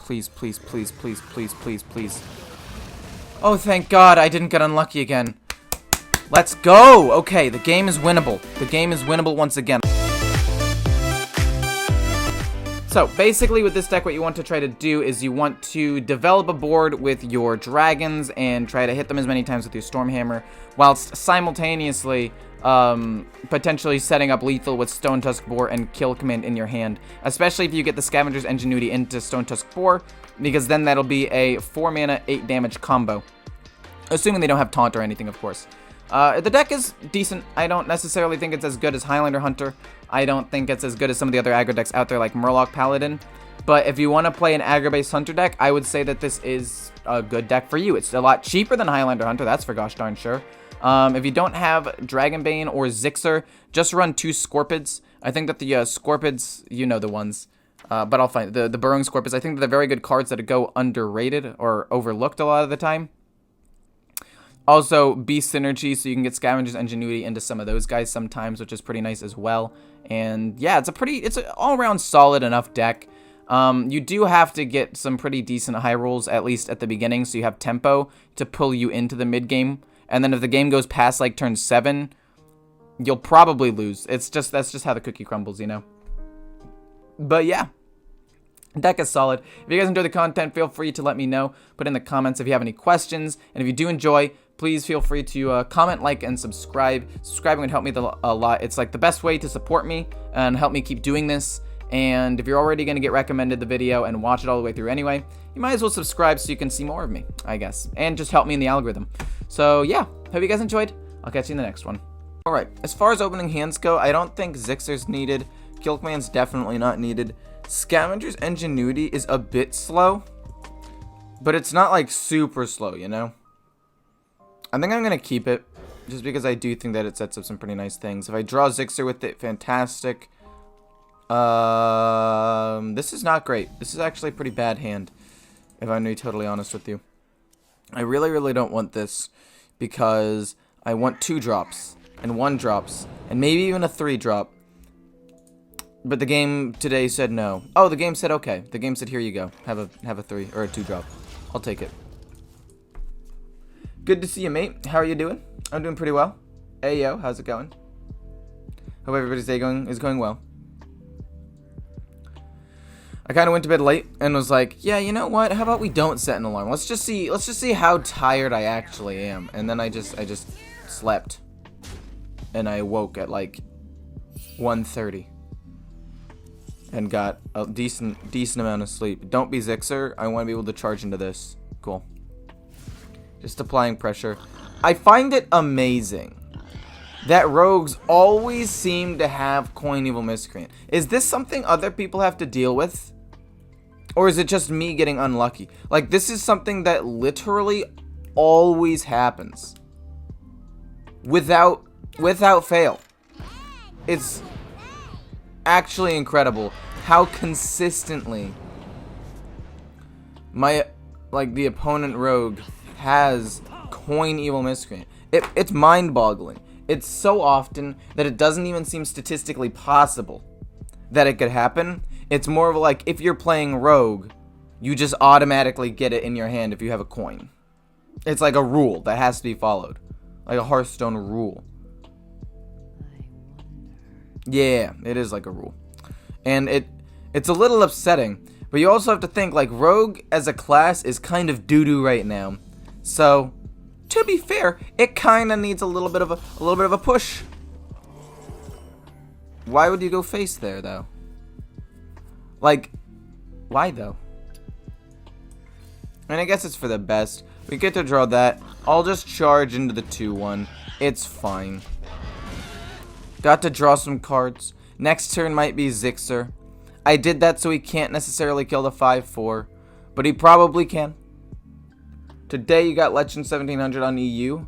Please, please, please, please, please, please, please. Oh, thank God I didn't get unlucky again. Let's go! Okay, the game is winnable. The game is winnable once again. So, basically with this deck, what you want to try to do is you want to develop a board with your dragons and try to hit them as many times with your Stormhammer, whilst simultaneously potentially setting up lethal with Stone Tusk Boar and Kill Command in your hand, especially if you get the Scavenger's Ingenuity into Stone Tusk Boar, because then that'll be a 4 mana, 8 damage combo. Assuming they don't have Taunt or anything, of course. The deck is decent. I don't necessarily think it's as good as Highlander Hunter. I don't think it's as good as some of the other aggro decks out there like Murloc Paladin. But if you want to play an aggro-based Hunter deck, I would say that this is a good deck for you. It's a lot cheaper than Highlander Hunter, that's for gosh darn sure. If you don't have Dragonbane or Zixer, just run 2 Scorpids. I think that the Scorpids, you know the ones. But I'll find the Burrowing Scorpids. I think they're very good cards that go underrated or overlooked a lot of the time. Also, Beast Synergy, so you can get Scavenger's Ingenuity into some of those guys sometimes, which is pretty nice as well. And yeah, it's an all-around solid enough deck. You do have to get some pretty decent high rolls, at least at the beginning, so you have tempo to pull you into the mid-game. And then if the game goes past, like, turn 7, you'll probably lose. That's just how the cookie crumbles, you know? But yeah. Deck is solid. If you guys enjoy the content, feel free to let me know. Put in the comments if you have any questions. And if you do enjoy, please feel free to comment, like, and subscribe. Subscribing would help me a lot. It's like the best way to support me and help me keep doing this. And if you're already going to get recommended the video and watch it all the way through anyway, you might as well subscribe so you can see more of me, I guess. And just help me in the algorithm. So yeah, hope you guys enjoyed. I'll catch you in the next one. Alright, as far as opening hands go, I don't think Zixer's needed. Kill Command's definitely not needed. Scavenger's Ingenuity is a bit slow, but it's not like super slow, you know? I think I'm going to keep it, just because I do think that it sets up some pretty nice things. If I draw Zixer with it, fantastic. This is not great. This is actually a pretty bad hand, if I'm going to be totally honest with you. I really, really don't want this, because I want 2 drops, and 1 drops, and maybe even a 3 drop. But the game today said no. Oh, the game said okay. The game said here you go. Have a 3 or a 2 drop. I'll take it. Good to see you, mate. How are you doing? I'm doing pretty well. Hey yo, how's it going? Hope everybody's day is going well. I kind of went to bed late and was like, yeah, you know what? How about we don't set an alarm? Let's just see how tired I actually am. And then I just slept, and I woke at like 1:30 and got a decent amount of sleep. Don't be Zixer. I want to be able to charge into this. Cool. Just applying pressure. I find it amazing that rogues always seem to have Coin Evil Miscreant. Is this something other people have to deal with? Or is it just me getting unlucky? Like, this is something that literally always happens. Without fail. It's actually incredible how consistently the opponent rogue has Coin Evil Miscreant. It's mind-boggling. It's so often that it doesn't even seem statistically possible that it could happen. It's more of like, if you're playing rogue, you just automatically get it in your hand if you have a coin. It's like a rule that has to be followed. Like a Hearthstone rule. Yeah, it is like a rule. And it's a little upsetting. But you also have to think, like, rogue as a class is kind of doo-doo right now. So, to be fair, it kind of needs a little bit of a push. Why would you go face there, though? Like, why, though? And I guess it's for the best. We get to draw that. I'll just charge into the 2-1. It's fine. Got to draw some cards. Next turn might be Zixer. I did that so he can't necessarily kill the 5-4, but he probably can. Today you got Legend 1700 on EU.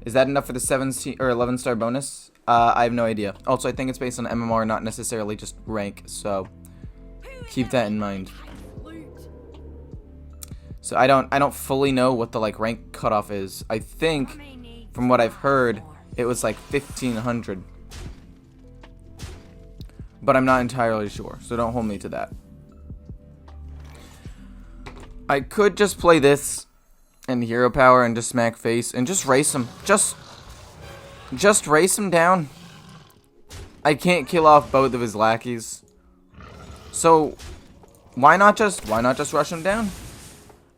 Is that enough for the 7 or 11-star bonus? I have no idea. Also, I think it's based on MMR, not necessarily just rank, so keep that in mind. So I don't fully know what the rank cutoff is. I think from what I've heard, it was like 1500. But I'm not entirely sure, so don't hold me to that. I could just play this and hero power and just smack face and just race him. Just race him down. I can't kill off both of his lackeys. So why not just rush him down?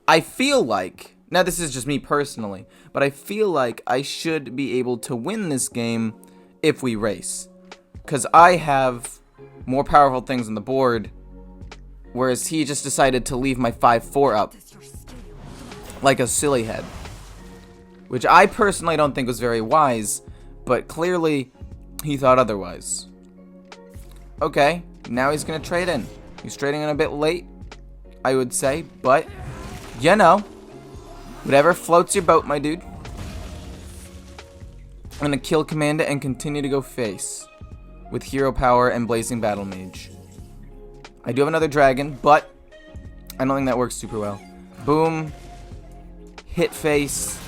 I feel like, now this is just me personally, but I feel like I should be able to win this game if we race. Because I have more powerful things on the board, whereas he just decided to leave my 5-4 up like a silly head. Which I personally don't think was very wise, but clearly he thought otherwise. Okay, now he's going to trade in. He's trading in a bit late, I would say, but, you know, whatever floats your boat, my dude. I'm going to kill Commander and continue to go face with hero power and Blazing Battle Mage. I do have another dragon, but I don't think that works super well. Boom. Hit face.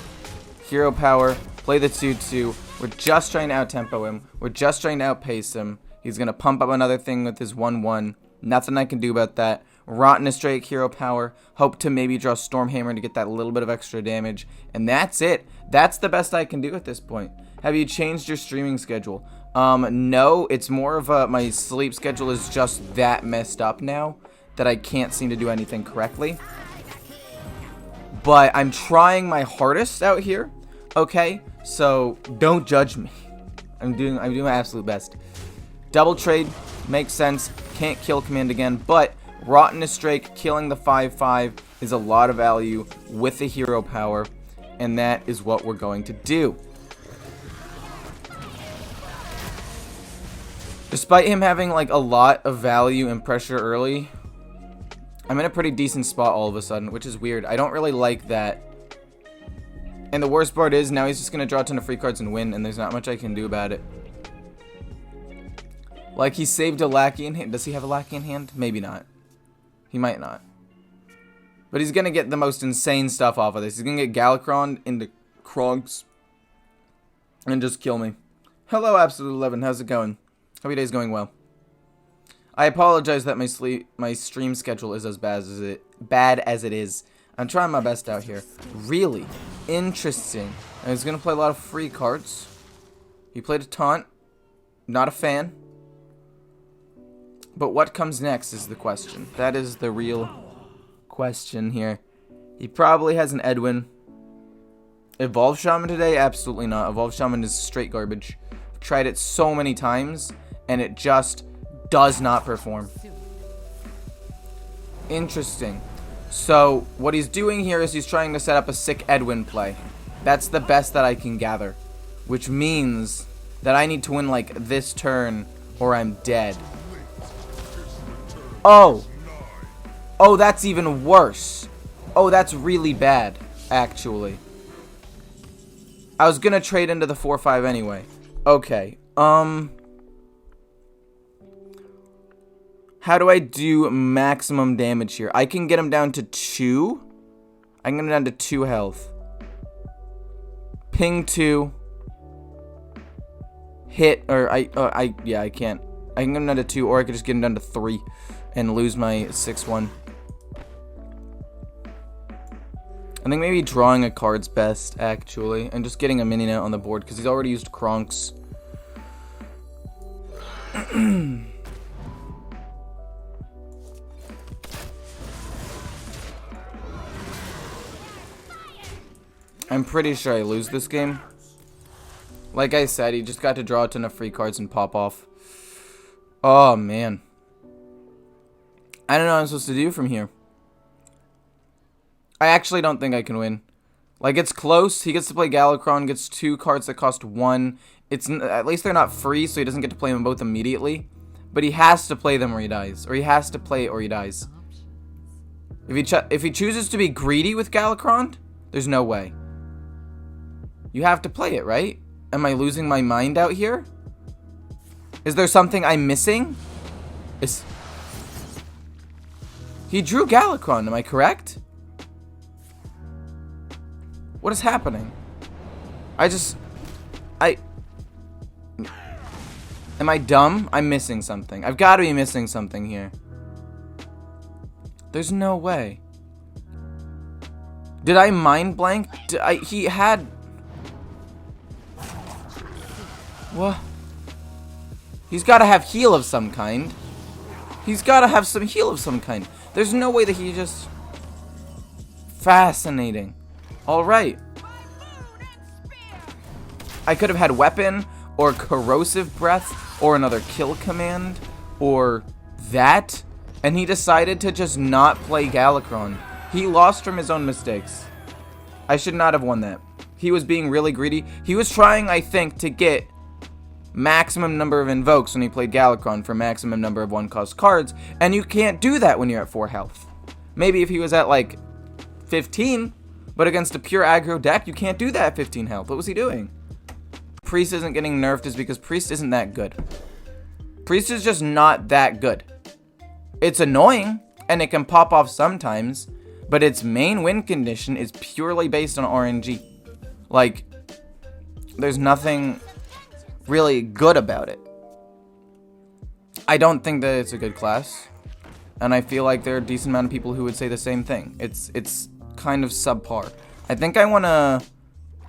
Hero power. Play the 2-2. We're just trying to out-tempo him. We're just trying to outpace him. He's going to pump up another thing with his 1-1. Nothing I can do about that. Rotten Strike, hero power. Hope to maybe draw Stormhammer to get that little bit of extra damage. And that's it. That's the best I can do at this point. Have you changed your streaming schedule? No, it's more of a, my sleep schedule is just that messed up now that I can't seem to do anything correctly. But I'm trying my hardest out here, okay? So don't judge me. I'm doing my absolute best. Double trade makes sense. Can't kill command again, but Rotten Strike killing the 5-5 is a lot of value with the hero power, and that is what we're going to do. Despite him having like a lot of value and pressure early, I'm in a pretty decent spot all of a sudden, which is weird. I don't really like that. And the worst part is now he's just going to draw a ton of free cards and win, and there's not much I can do about it. Like, he saved a lackey in hand. Does he have a lackey in hand? Maybe not. He might not. But he's going to get the most insane stuff off of this. He's going to get Galakron into Krogs and just kill me. Hello, Absolute 11. How's it going? Hope your day's going well. I apologize that my stream schedule is as bad as it is. I'm trying my best out here. Really interesting. And he's going to play a lot of free cards. He played a taunt. Not a fan. But what comes next is the question. That is the real question here. He probably has an Edwin. Evolve Shaman today? Absolutely not. Evolve Shaman is straight garbage. I've tried it so many times, and it just does not perform. Interesting. So, what he's doing here is he's trying to set up a sick Edwin play. That's the best that I can gather. Which means that I need to win, like, this turn, or I'm dead. Oh! Oh, that's even worse. Oh, that's really bad, actually. I was gonna trade into the 4-5 anyway. Okay, how do I do maximum damage here? I can get him down to 2. I can get him down to 2 health. Ping 2. Hit, or yeah, I can't. I can get him down to 2, or I could just get him down to 3 and lose my 6-1. I think maybe drawing a card's best, actually, and just getting a minion out on the board, because he's already used Kronks. I'm pretty sure I lose this game. Like I said, he just got to draw a ton of free cards and pop off. Oh, man. I don't know what I'm supposed to do from here. I actually don't think I can win. Like, it's close. He gets to play Galakron, gets 2 cards that cost 1. At least they're not free, so he doesn't get to play them both immediately. But he has to play them or he dies. Or he has to play it or he dies. If he chooses to be greedy with Galakron, there's no way. You have to play it, right? Am I losing my mind out here? Is there something I'm missing? He drew Galakron, am I correct? What is happening? Am I dumb? I'm missing something. I've got to be missing something here. There's no way. Did I mind blank? He had... What? He's got to have heal of some kind. He's got to have some heal of some kind. There's no way that he just... Fascinating. Alright. I could have had weapon, or corrosive breath, or another kill command, or that, and he decided to just not play Galakron. He lost from his own mistakes. I should not have won that. He was being really greedy. He was trying, I think, to get maximum number of invokes when he played Galakron for maximum number of one-cost cards, and you can't do that when you're at 4 health. Maybe if he was at, like, 15, but against a pure aggro deck, you can't do that at 15 health. What was he doing? Priest isn't getting nerfed is because Priest isn't that good. Priest is just not that good. It's annoying, and it can pop off sometimes, but its main win condition is purely based on RNG. Like, there's nothing really good about it. I don't think that it's a good class, and I feel like there are a decent amount of people who would say the same thing. It's kind of subpar. I think I want to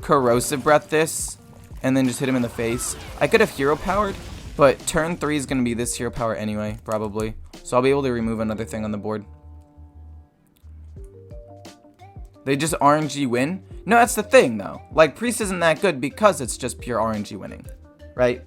corrosive breath this, and then just hit him in the face. I could have hero powered, but turn 3 is going to be this hero power anyway, probably. So I'll be able to remove another thing on the board. They just RNG win? No, that's the thing, though. Like, Priest isn't that good because it's just pure RNG winning, right?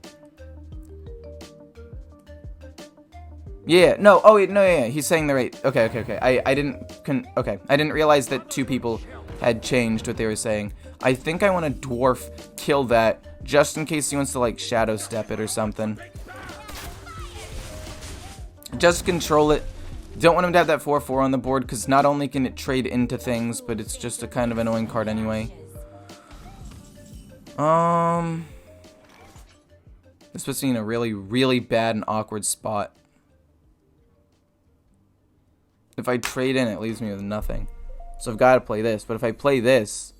Yeah, no, oh, no, yeah, he's saying the right. Okay. I didn't realize that 2 people had changed what they were saying. I think I want to dwarf kill that just in case he wants to, like, shadow step it or something. Just control it. Don't want him to have that 4/4 on the board because not only can it trade into things, but it's just a kind of annoying card anyway. This puts me in a really, really bad and awkward spot. If I trade in, it leaves me with nothing. So I've got to play this. But if I play this,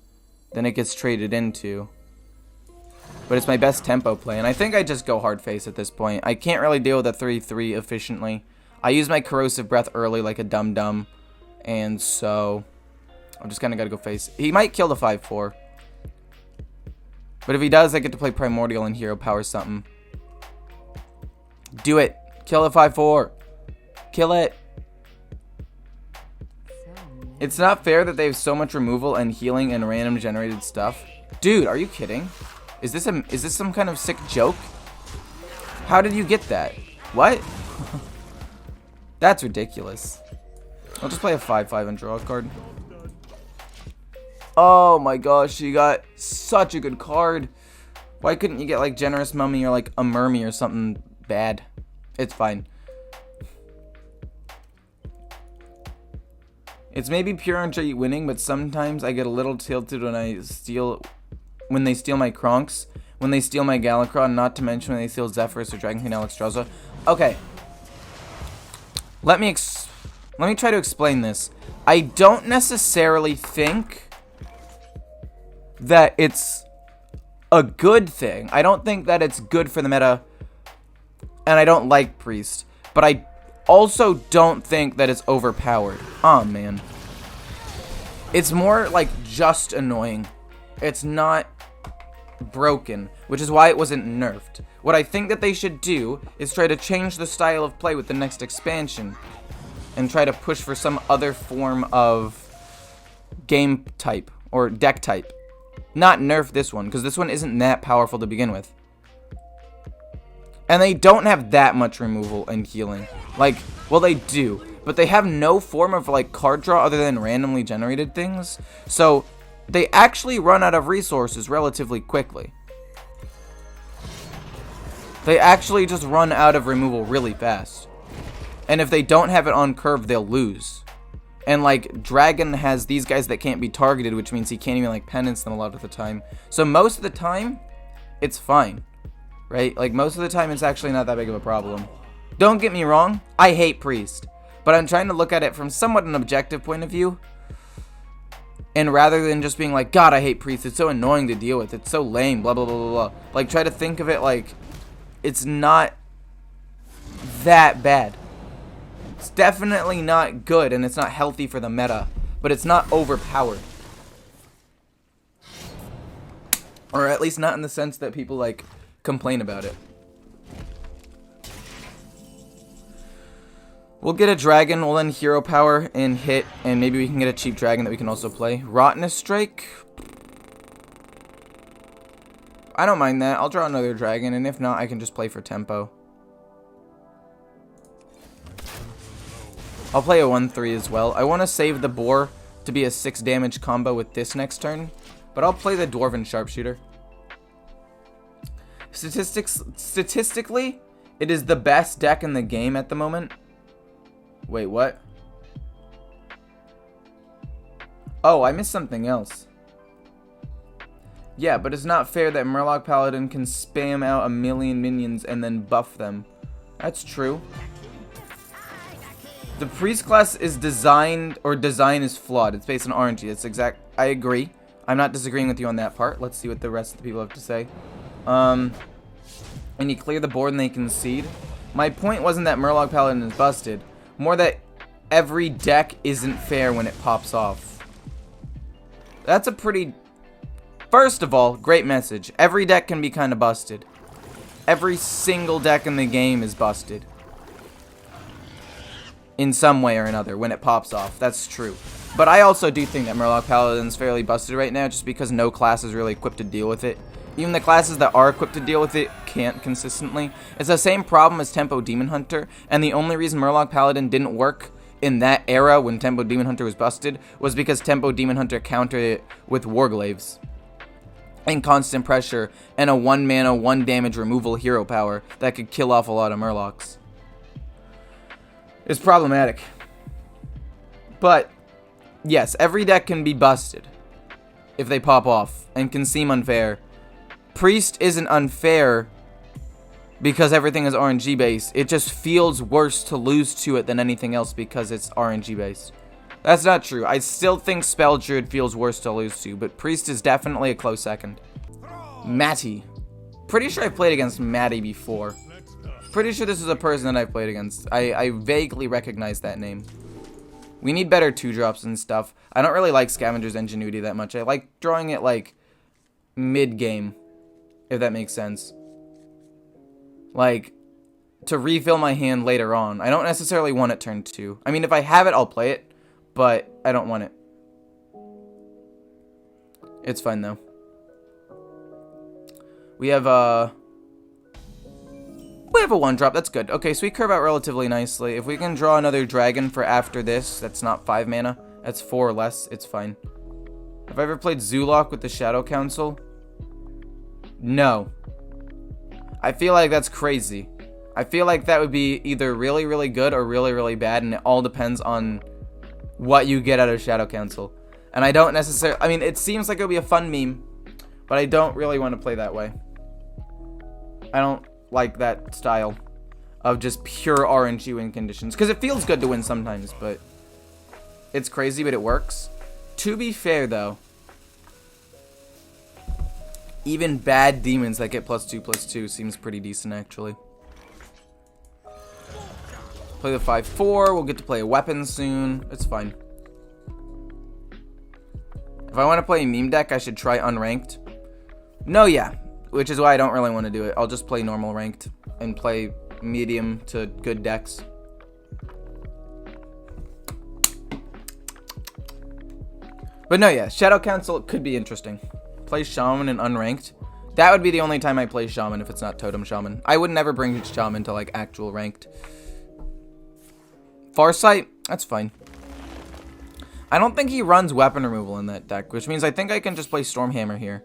then it gets traded into. But it's my best tempo play. And I think I just go hard face at this point. I can't really deal with a 3/3 efficiently. I use my corrosive breath early like a dum-dum. And so I'm just kind of got to go face. He might kill the 5/4. But if he does, I get to play Primordial and hero power something. Do it. Kill the 5/4. Kill it. It's not fair that they have so much removal and healing and random generated stuff. Dude, are you kidding? Is this some kind of sick joke? How did you get that? What? That's ridiculous. I'll just play a 5/5 and draw a card. Oh my gosh, you got such a good card. Why couldn't you get like Generous Mummy or like a Mermy or something bad? It's fine. It's maybe pure RNG winning, but sometimes I get a little tilted when they steal my Kronks, when they steal my Galakron, not to mention when they steal Zephyros or Dragon Queen Alexstrasza. Okay. Let me try to explain this. I don't necessarily think that it's a good thing. I don't think that it's good for the meta, and I don't like Priest, but I also don't think that it's overpowered. Oh man. It's more like just annoying. It's not broken, which is why it wasn't nerfed. What I think that they should do is try to change the style of play with the next expansion and try to push for some other form of game type or deck type. Not nerf this one, because this one isn't that powerful to begin with. And they don't have that much removal and healing. Like, well, they do, but they have no form of, like, card draw other than randomly generated things. So, they actually run out of resources relatively quickly. They actually just run out of removal really fast. And if they don't have it on curve, they'll lose. And, like, Dragon has these guys that can't be targeted, which means he can't even, like, penance them a lot of the time. So, most of the time, it's fine. Right? Like, most of the time, it's actually not that big of a problem. Don't get me wrong, I hate Priest. But I'm trying to look at it from somewhat an objective point of view. And rather than just being like, God, I hate Priest, it's so annoying to deal with, it's so lame, blah, blah, blah, blah, blah. Like, try to think of it like, it's not that bad. It's definitely not good, and it's not healthy for the meta. But it's not overpowered. Or at least not in the sense that people, like, complain about it. We'll get a dragon, we'll then hero power and hit, and maybe we can get a cheap dragon that we can also play. Rottenness Strike? I don't mind that. I'll draw another dragon, and if not, I can just play for tempo. I'll play a 1-3 as well. I want to save the boar to be a 6 damage combo with this next turn, but I'll play the Dwarven Sharpshooter. Statistically, it is the best deck in the game at the moment. Wait, what? Oh, I missed something else. Yeah, but it's not fair that Murloc Paladin can spam out a million minions and then buff them. That's true. The priest class is designed, or design is flawed. It's based on RNG. That's exact. I agree. I'm not disagreeing with you on that part. Let's see what the rest of the people have to say. And you clear the board and they concede. My point wasn't that Murloc Paladin is busted. More that every deck isn't fair when it pops off. That's a pretty... First of all, great message. Every deck can be kind of busted. Every single deck in the game is busted. In some way or another, when it pops off. That's true. But I also do think that Murloc Paladin's fairly busted right now, just because no class is really equipped to deal with it. Even the classes that are equipped to deal with it can't consistently. It's the same problem as Tempo Demon Hunter, and the only reason Murloc Paladin didn't work in that era when Tempo Demon Hunter was busted was because Tempo Demon Hunter countered it with Warglaives and constant pressure and a 1 mana, 1 damage removal hero power that could kill off a lot of Murlocs. It's problematic. But, yes, every deck can be busted if they pop off and can seem unfair. Priest isn't unfair because everything is RNG based. It just feels worse to lose to it than anything else because it's RNG based. That's not true. I still think Spell Druid feels worse to lose to, but Priest is definitely a close second. Matty. Pretty sure I've played against Matty before. Pretty sure this is a person that I've played against. I vaguely recognize that name. We need better 2-drops and stuff. I don't really like Scavenger's Ingenuity that much. I like drawing it like mid-game, if that makes sense. Like, to refill my hand later on. I don't necessarily want it turn 2. I mean, if I have it, I'll play it, but I don't want it. It's fine, though. We have a 1-drop. That's good. Okay, so we curve out relatively nicely. If we can draw another dragon for after this, that's not 5 mana. That's 4 or less. It's fine. Have I ever played Zulok with the Shadow Council? No. I feel like that's crazy. I feel like that would be either really, really good or really, really bad, and it all depends on what you get out of Shadow Council. And I don't necessarily... I mean, it seems like it would be a fun meme, but I don't really want to play that way. I don't like that style of just pure RNG win conditions, because it feels good to win sometimes, but it's crazy, but it works. To be fair, though, even bad demons that get +2/+2 seems pretty decent, actually. Play the 5/4. We'll get to play a weapon soon. It's fine. If I want to play a meme deck, I should try unranked. No, yeah. Which is why I don't really want to do it. I'll just play normal ranked and play medium to good decks. But no, yeah. Shadow Council could be interesting. Play Shaman and unranked. That would be the only time I play Shaman if it's not Totem Shaman. I would never bring Shaman to like actual ranked. Farsight, that's fine. I don't think he runs weapon removal in that deck, which means I think I can just play Stormhammer here.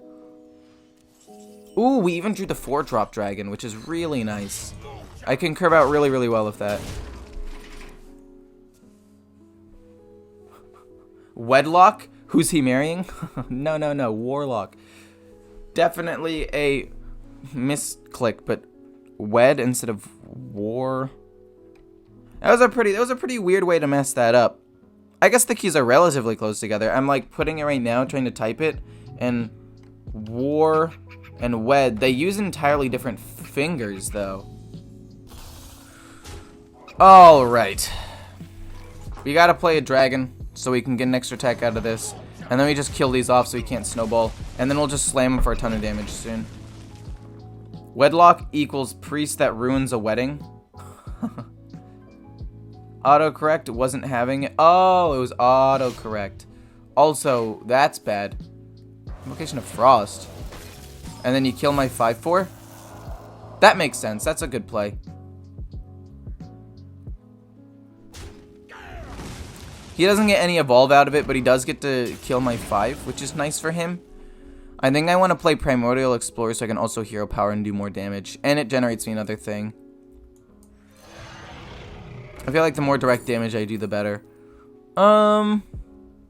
Ooh, we even drew the 4-drop dragon, which is really nice. I can curve out really, really well with that. Wedlock? Who's he marrying? No, Warlock. Definitely a misclick, but wed instead of war. That was a pretty weird way to mess that up. I guess the keys are relatively close together. I'm like putting it right now, trying to type it, and war and wed, they use entirely different fingers though. Alright. We gotta play a dragon so we can get an extra attack out of this. And then we just kill these off so he can't snowball. And then we'll just slam him for a ton of damage soon. Wedlock equals priest that ruins a wedding. Autocorrect wasn't having it. Oh, it was autocorrect. Also, that's bad. Invocation of Frost. And then you kill my 5/4? That makes sense. That's a good play. He doesn't get any evolve out of it, but he does get to kill my 5, which is nice for him. I think I want to play Primordial Explorer so I can also hero power and do more damage. And it generates me another thing. I feel like the more direct damage I do, the better.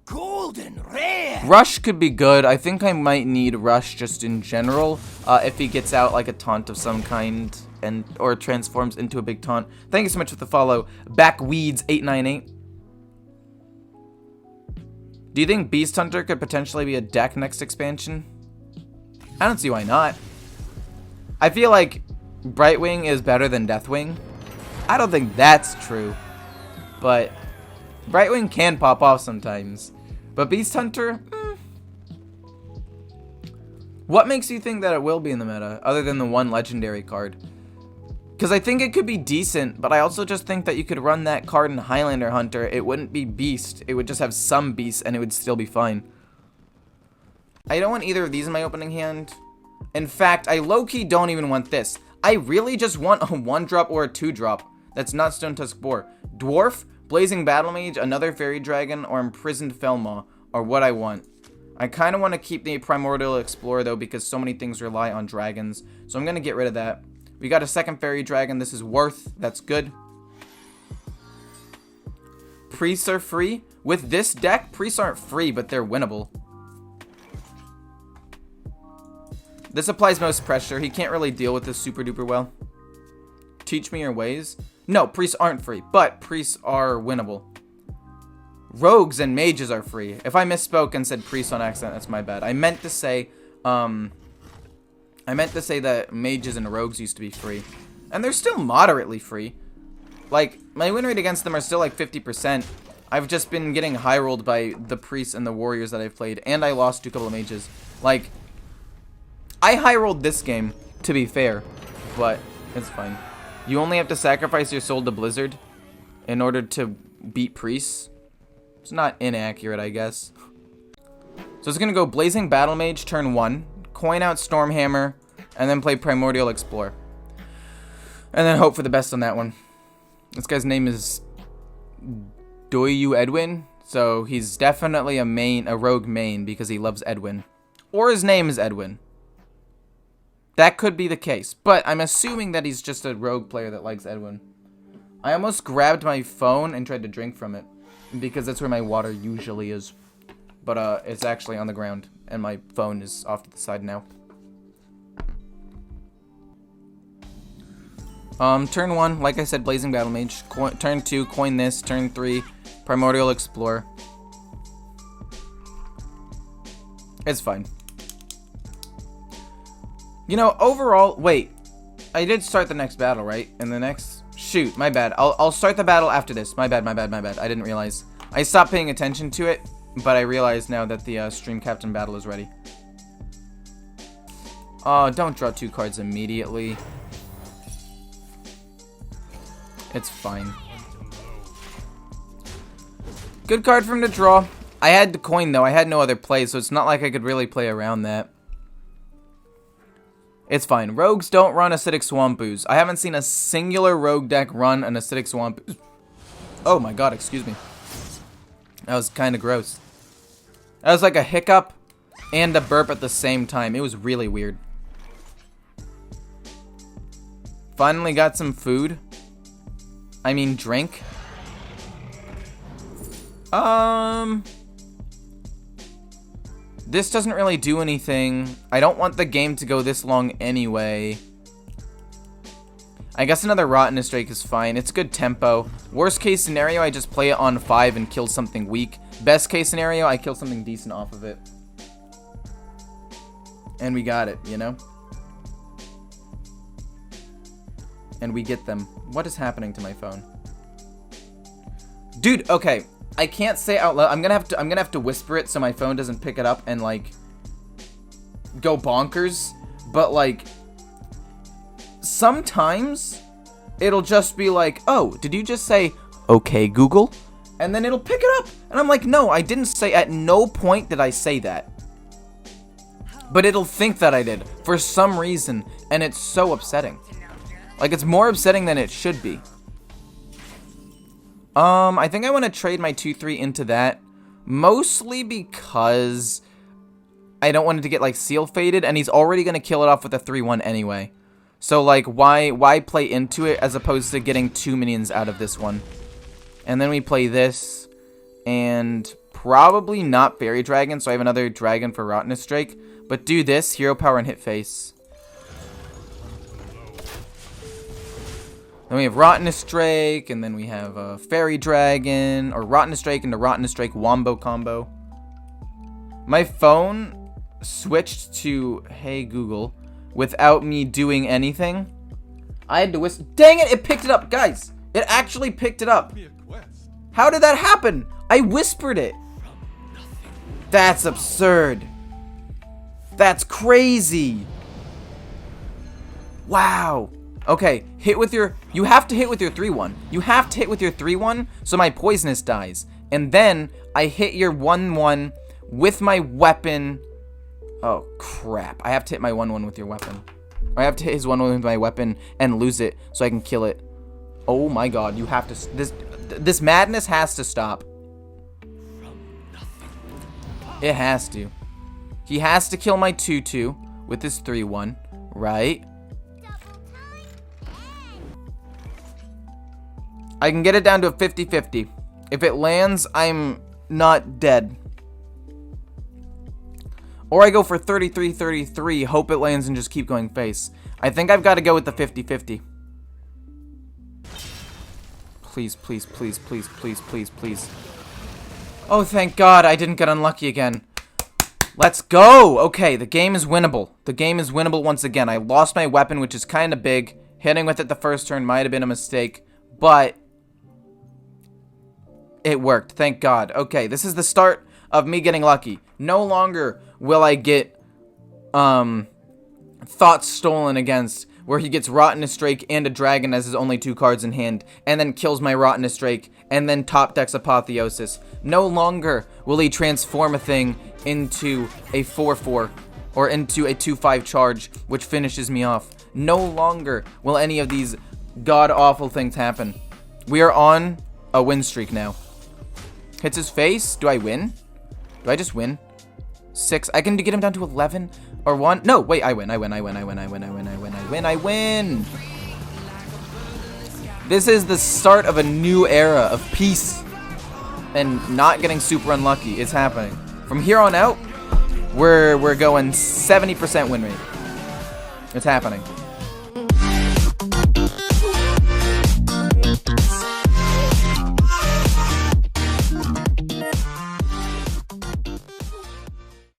Golden rare. Rush could be good. I think I might need Rush just in general. If he gets out like a taunt of some kind or transforms into a big taunt. Thank you so much for the follow. Backweeds898. Do you think Beast Hunter could potentially be a deck next expansion? I don't see why not. I feel like Brightwing is better than Deathwing. I don't think that's true. But Brightwing can pop off sometimes. But Beast Hunter? What makes you think that it will be in the meta, other than the one legendary card? Because I think it could be decent, but I also just think that you could run that card in Highlander Hunter. It wouldn't be Beast. It would just have some Beast, and it would still be fine. I don't want either of these in my opening hand. In fact, I low-key don't even want this. I really just want a 1-drop or a 2-drop. That's not Stone Tusk Boar. Dwarf, Blazing Battle Mage, another Fairy Dragon, or Imprisoned Felmaw are what I want. I kind of want to keep the Primordial Explorer, though, because so many things rely on dragons. So I'm going to get rid of that. We got a second Fairy Dragon. This is Worth. That's good. Priests are free. With this deck, Priests aren't free, but they're winnable. This applies most pressure. He can't really deal with this super duper well. Teach me your ways. No, Priests aren't free, but Priests are winnable. Rogues and Mages are free. If I misspoke and said Priests on accident, that's my bad. I meant to say that Mages and Rogues used to be free. And they're still moderately free. Like, my win rate against them are still like 50%. I've just been getting high rolled by the Priests and the Warriors that I've played. And I lost to a couple of Mages. Like, I high rolled this game, to be fair. But, it's fine. You only have to sacrifice your soul to Blizzard in order to beat Priests. It's not inaccurate, I guess. So it's going to go Blazing Battle Mage turn 1. Coin out Stormhammer, and then play Primordial Explorer. And then hope for the best on that one. This guy's name is Doyu Edwin, so he's definitely a rogue main because he loves Edwin. Or his name is Edwin. That could be the case, but I'm assuming that he's just a rogue player that likes Edwin. I almost grabbed my phone and tried to drink from it, because that's where my water usually is. But it's actually on the ground, and my phone is off to the side now. Turn 1, like I said, Blazing Battle Mage. Turn 2, coin this. Turn 3, Primordial Explorer. It's fine. You know, overall, wait. I did start the next battle, right? And the next... Shoot, my bad. I'll start the battle after this. My bad. I didn't realize. I stopped paying attention to it, but I realize now that the Stream Captain battle is ready. Don't draw 2 cards immediately. It's fine. Good card for him to draw. I had to coin, though. I had no other play, so it's not like I could really play around that. It's fine. Rogues don't run Acidic Swamp Ooze. I haven't seen a singular rogue deck run an Acidic Swamp Ooze. Oh my god, excuse me. That was kind of gross. That was like a hiccup and a burp at the same time. It was really weird. Finally got some food. I mean, drink. This doesn't really do anything. I don't want the game to go this long anyway. I guess another Rottenest Drake is fine. It's good tempo. Worst case scenario, I just play it on 5 and kill something weak. Best case scenario, I kill something decent off of it. And we got it, you know? And we get them. What is happening to my phone? Dude, okay. I can't say it out loud. I'm gonna have to whisper it so my phone doesn't pick it up and like go bonkers. But like sometimes it'll just be like, oh, did you just say okay Google? And then it'll pick it up. And I'm like, no, I didn't say, at no point did I say that. But it'll think that I did for some reason, and it's so upsetting. Like, it's more upsetting than it should be. I think I want to trade my 2-3 into that, mostly because I don't want it to get, like, seal faded, and he's already going to kill it off with a 3-1 anyway. So, like, why play into it as opposed to getting 2 minions out of this one? And then we play this, and probably not Fairy Dragon, so I have another Dragon for Rottenness Drake. But do this, Hero Power and hit face. Then we have Rottenness Drake, and then we have Fairy Dragon, or Rottenness Drake into Rottenness Drake Wombo combo. My phone switched to Hey Google without me doing anything. I had to whisper. Dang it, it picked it up, guys. It actually picked it up. How did that happen? I whispered it. That's absurd. That's crazy. Wow. Okay, hit with your... You have to hit with your 3-1. You have to hit with your 3-1 so my poisonous dies. And then I hit your 1-1 with my weapon. Oh, crap. I have to hit my 1-1 with your weapon. I have to hit his 1-1 with my weapon and lose it so I can kill it. Oh my god, you have to... This madness has to stop. It has to. He has to kill my 2-2 with his 3-1, right? I can get it down to a 50-50. If it lands, I'm not dead. Or I go for 33-33, hope it lands and just keep going face. I think I've got to go with the 50-50. Please, please, please, please, please, please, please. Oh, thank God, I didn't get unlucky again. Let's go! Okay, the game is winnable. The game is winnable once again. I lost my weapon, which is kind of big. Hitting with it the first turn might have been a mistake, but it worked. Thank God. Okay, this is the start of me getting lucky. No longer will I get thoughts stolen against, where he gets Rottenness Drake and a Dragon as his only 2 cards in hand, and then kills my Rottenness Drake, and then top decks Apotheosis. No longer will he transform a thing into a 4-4, or into a 2-5 charge, which finishes me off. No longer will any of these god-awful things happen. We are on a win streak now. Hits his face. Do I win? Do I just win? 6. I can get him down to 11 or 1. No, wait, I win. I win. This is the start of a new era of peace and not getting super unlucky. It's happening. From here on out, we're going 70% win rate. It's happening.